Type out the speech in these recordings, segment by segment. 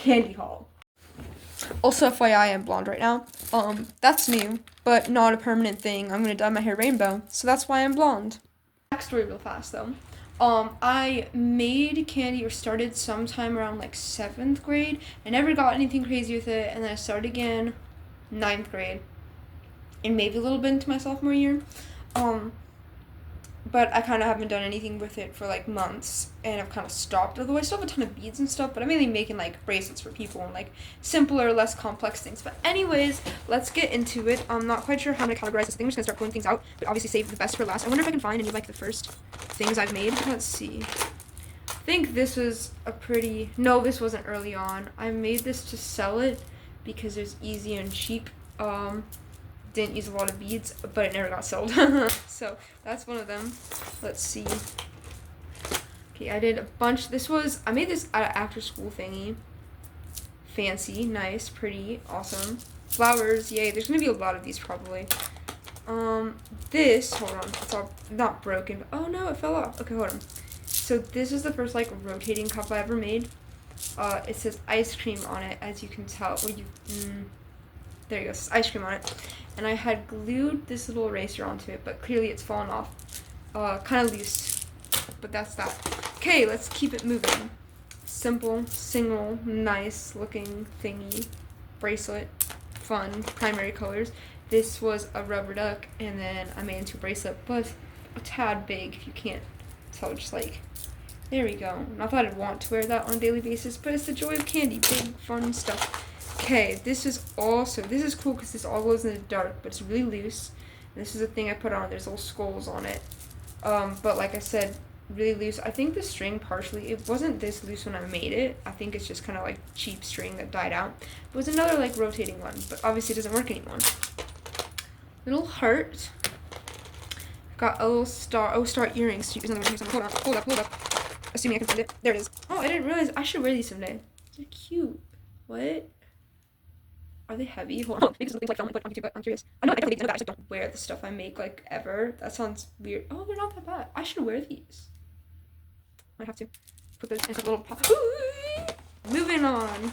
Kandi Haul. Also, FYI, I'm blonde right now. That's new, but not a permanent thing. I'm gonna dye my hair rainbow, so that's why I'm blonde. Backstory real fast though. I made candy or started sometime around like 7th grade. I never got anything crazy with it, and then I started again 9th grade, and maybe a little bit into my sophomore year. But I kind of haven't done anything with it for like months, and I've kind of stopped. Although I still have a ton of beads and stuff, but I'm mainly making like bracelets for people and like simpler, less complex things. But anyways, let's get into it. I'm not quite sure how I'm gonna categorize this thing. I'm just gonna start pulling things out, but obviously save the best for last. I wonder if I can find any of like the first things I've made. Let's see. I think this was a pretty. No, this wasn't early on. I made this to sell it because it was easy and cheap. Didn't use a lot of beads, but it never got sold. So that's one of them. Let's see. Okay, I did a bunch. I made this at an after school thingy. Fancy, nice, pretty, awesome. Flowers, yay. There's gonna be a lot of these probably. Hold on, it's all not broken. Oh no, it fell off. Okay, hold on. So this is the first like rotating cup I ever made. It says ice cream on it, as you can tell. There you go, it says ice cream on it. And I had glued this little eraser onto it, but clearly it's fallen off. Kind of loose, but that's that. Okay, let's keep it moving. Simple, single, nice looking thingy. Bracelet, fun, primary colors. This was a rubber duck, and then I made into a bracelet, but a tad big, if you can't tell, just like, there we go. Not that I'd want to wear that on a daily basis, but it's the joy of candy, big, fun stuff. Okay, this is cool because this all glows in the dark, but it's really loose. And this is a thing I put on. There's little skulls on it. But like I said, really loose. I think the string partially, it wasn't this loose when I made it. I think it's just kind of like cheap string that died out. It was another like rotating one, but obviously it doesn't work anymore. Little heart. Got a little star. Oh, star earrings. Hold up. Assuming I can find it. There it is. Oh, I didn't realize. I should wear these someday. They're cute. What? Are they heavy? Hold on. Maybe something like filming, but on YouTube, but I'm curious. I know I definitely I just don't wear the stuff I make like ever. That sounds weird. Oh, they're not that bad. I should wear these. Might have to put those in a little pop. Moving on.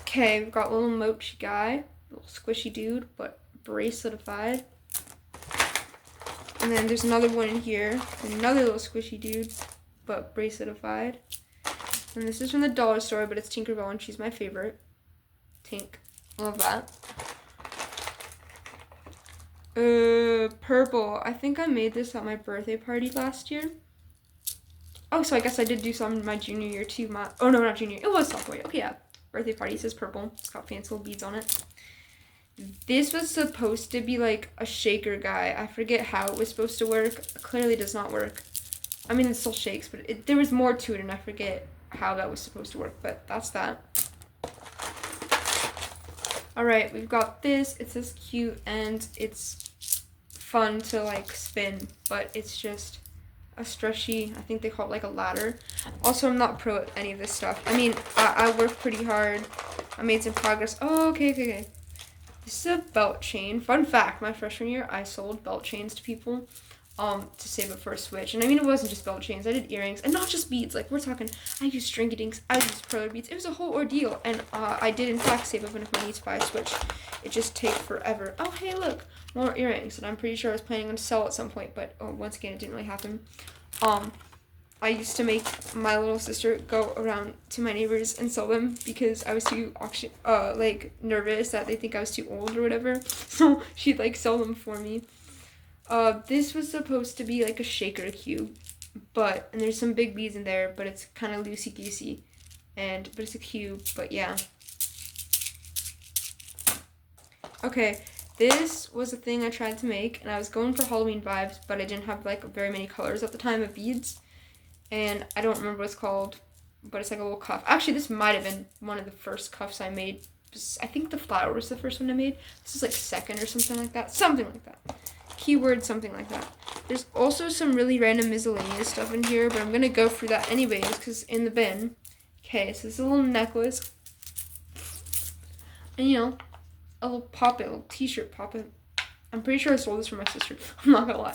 Okay, we've got a little mochi guy, little squishy dude, but braceletified. And then there's another one in here, another little squishy dude, but braceletified. And this is from the dollar store, but it's Tinkerbell, and she's my favorite. Tink. Love that. Purple. I think I made this at my birthday party last year. Oh, so I guess I did do some in my junior year too. Oh no, not junior. It was sophomore year. Okay, yeah. Birthday party says purple. It's got fancy little beads on it. This was supposed to be like a shaker guy. I forget how it was supposed to work. It clearly does not work. I mean, it still shakes, but there was more to it, and I forget how that was supposed to work, but that's that. Alright, we've got this. It says cute, and it's fun to like spin, but it's just a stretchy, I think they call it like a ladder. Also, I'm not pro at any of this stuff. I mean, I work pretty hard. I made some progress. Oh, okay. This is a belt chain. Fun fact, my freshman year, I sold belt chains to people to save up for a Switch. And I mean, it wasn't just belt chains. I did earrings, and not just beads. Like, we're talking, I used stringy dinks, I used perler beads. It was a whole ordeal, and I did, in fact, save up enough money to buy a Switch. It just takes forever. Oh, hey, look, more earrings, and I'm pretty sure I was planning on to sell at some point, but once again, it didn't really happen. I used to make my little sister go around to my neighbors and sell them because I was too nervous that they think I was too old or whatever. So she'd like sell them for me. This was supposed to be like a shaker cube, and there's some big beads in there, but it's kind of loosey goosey, but it's a cube. But yeah. Okay, this was a thing I tried to make, and I was going for Halloween vibes, but I didn't have like very many colors at the time of beads, and I don't remember what it's called, but it's like a little cuff. Actually, this might have been one of the first cuffs I made. I think the flower was the first one I made. This is like second or something like that. Keyword, something like that. There's also some really random miscellaneous stuff in here, but I'm going to go through that anyways, because in the bin. Okay, so this is a little necklace. And, you know, a little pop-it, a little t-shirt pop-it. I'm pretty sure I sold this for my sister. I'm not going to lie.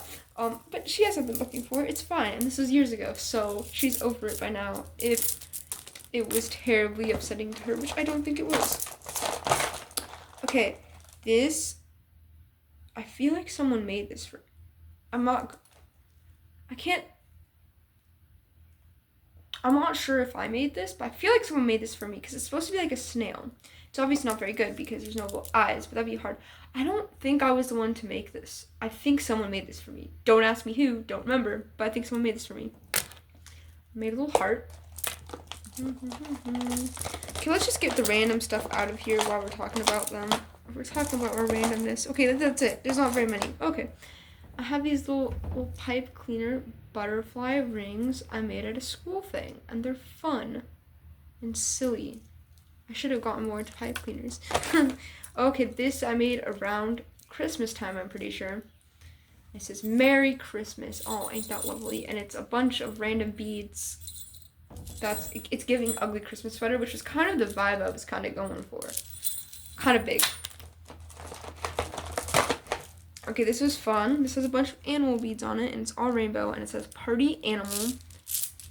But she hasn't been looking for it. It's fine. And this was years ago, so she's over it by now. If it was terribly upsetting to her, which I don't think it was. Okay, this, I feel like someone made this for, I'm not sure if I made this, but I feel like someone made this for me because it's supposed to be like a snail. It's obviously not very good because there's no little eyes, but that'd be hard. I don't think I was the one to make this. I think someone made this for me. Don't ask me who, don't remember, but I think someone made this for me. I made a little heart. Okay, let's just get the random stuff out of here while we're talking about them. We're talking about our randomness. Okay, that's it. There's not very many. Okay. I have these little pipe cleaner butterfly rings I made at a school thing, and they're fun and silly. I should have gotten more into pipe cleaners. Okay, this I made around Christmas time, I'm pretty sure. It says Merry Christmas. Oh, ain't that lovely? And it's a bunch of random beads. It's giving ugly Christmas sweater, which is kind of the vibe I was kind of going for. Kind of big. Okay, this was fun. This has a bunch of animal beads on it, and it's all rainbow, and it says Party Animal,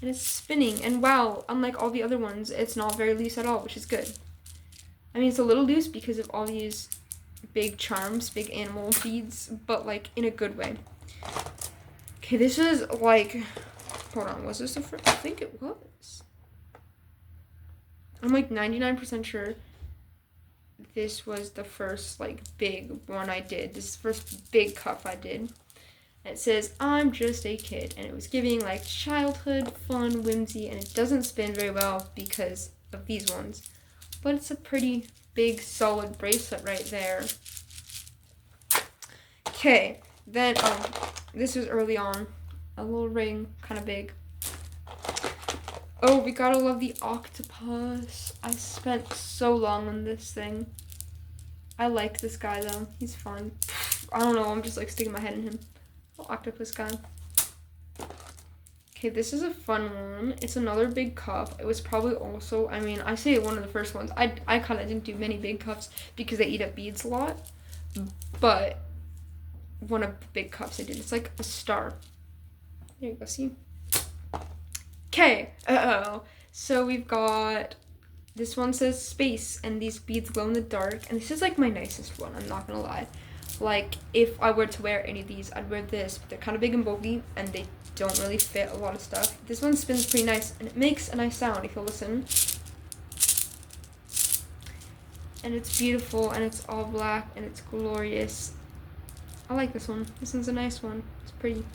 and it's spinning. And wow, unlike all the other ones, it's not very loose at all, which is good. I mean, it's a little loose because of all these big charms, big animal beads, but like in a good way. Okay, this is like, hold on, was this the first? I think it was. I'm like 99% sure this was the first like big one I did. This is the first big cuff I did. And it says, I'm just a kid. And it was giving like childhood, fun, whimsy, and it doesn't spin very well because of these ones. But it's a pretty big, solid bracelet right there. Okay, then, this was early on. A little ring, kind of big. Oh, we gotta love the octopus. I spent so long on this thing. I like this guy, though. He's fun. I don't know, I'm just, like, sticking my head in him. Little octopus guy. Okay, this is a fun one. It's another big cuff. It was probably also, I mean, I say one of the first ones. I kind of didn't do many big cuffs because they eat up beads a lot. But one of the big cuffs I did. It's like a star. There you go, see? Okay, so we've got, this one says space, and these beads glow in the dark, and this is like my nicest one, I'm not gonna lie. Like, if I were to wear any of these, I'd wear this, but they're kind of big and bulky, and they don't really fit a lot of stuff. This one spins pretty nice, and it makes a nice sound if you listen. And it's beautiful, and it's all black, and it's glorious. I like this one. This one's a nice one. It's pretty.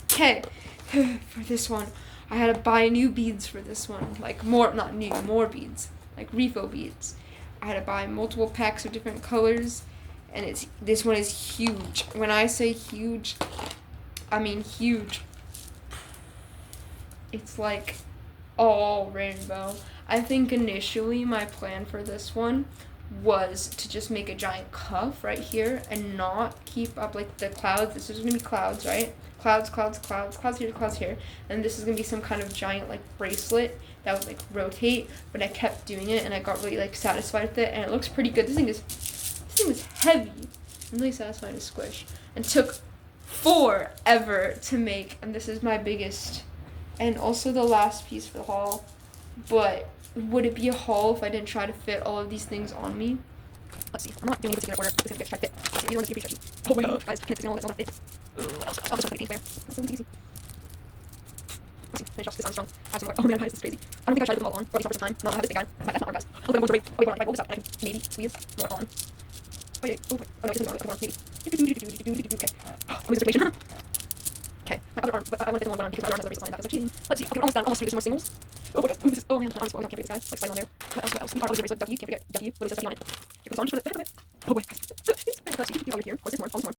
Okay, for this one, I had to buy new beads for this one. Like, more beads. Like, refill beads. I had to buy multiple packs of different colors, and this one is huge. When I say huge, I mean huge. It's like all rainbow. I think initially my plan for this one was to just make a giant cuff right here and not keep up like the clouds. This is gonna be clouds, right? Clouds here, and this is gonna be some kind of giant like bracelet that would like rotate. But I kept doing it, and I got really like satisfied with it, and it looks pretty good. This thing is heavy. I'm really satisfied to squish, and took forever to make. And this is my biggest, and also the last piece for the haul. But would it be a haul if I didn't try to fit all of these things on me? Let's see. I'm not doing this in order. It's gonna try to fit. These ones are pretty tricky. Oh my god, guys, I can't think all that. What else? I'll just put it there. That's so easy. Let's see. Finish off this Armstrong. Have some more. Oh man, guys, this is crazy. I don't think I tried to put them all on. Or at least not for time. Not have this big guy. That's not our guys. I'll put them on. Wait, hold on. What was that? Maybe squeeze more on. Oh yeah. Oh wait. Oh no, it isn't on. Maybe. Okay. I'm losing circulation. Okay. My other arm. But I want to fit the one on because my other arm has a bracelet on that. That's cheating. Let's see. Okay, we're almost done. Almost through. There's some more singles. Oh my god. Oh man, my arm's falling. I can't forget this guy. Like sliding on there. What else? Always a bracelet. W. Can't forget W. Literally says W on it. It goes on for the heck of it. Oh wait. Let's see. Over here. What's this more? All this more.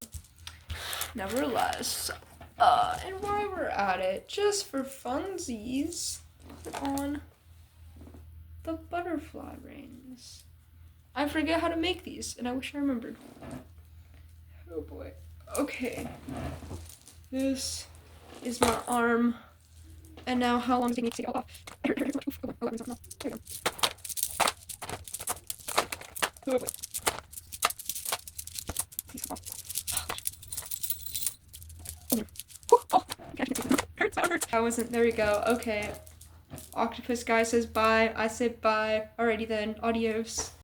Nevertheless, and while we're at it, just for funsies, put on the butterfly rings. I forget how to make these, and I wish I remembered. Oh boy. Okay. This is my arm. And now how long does it take me to take it all off? Oh, that means something else. There we go. Oh wait. Please off. Oh, I wasn't, there we go. Okay. Octopus guy says bye. I say bye. Alrighty then. Adios.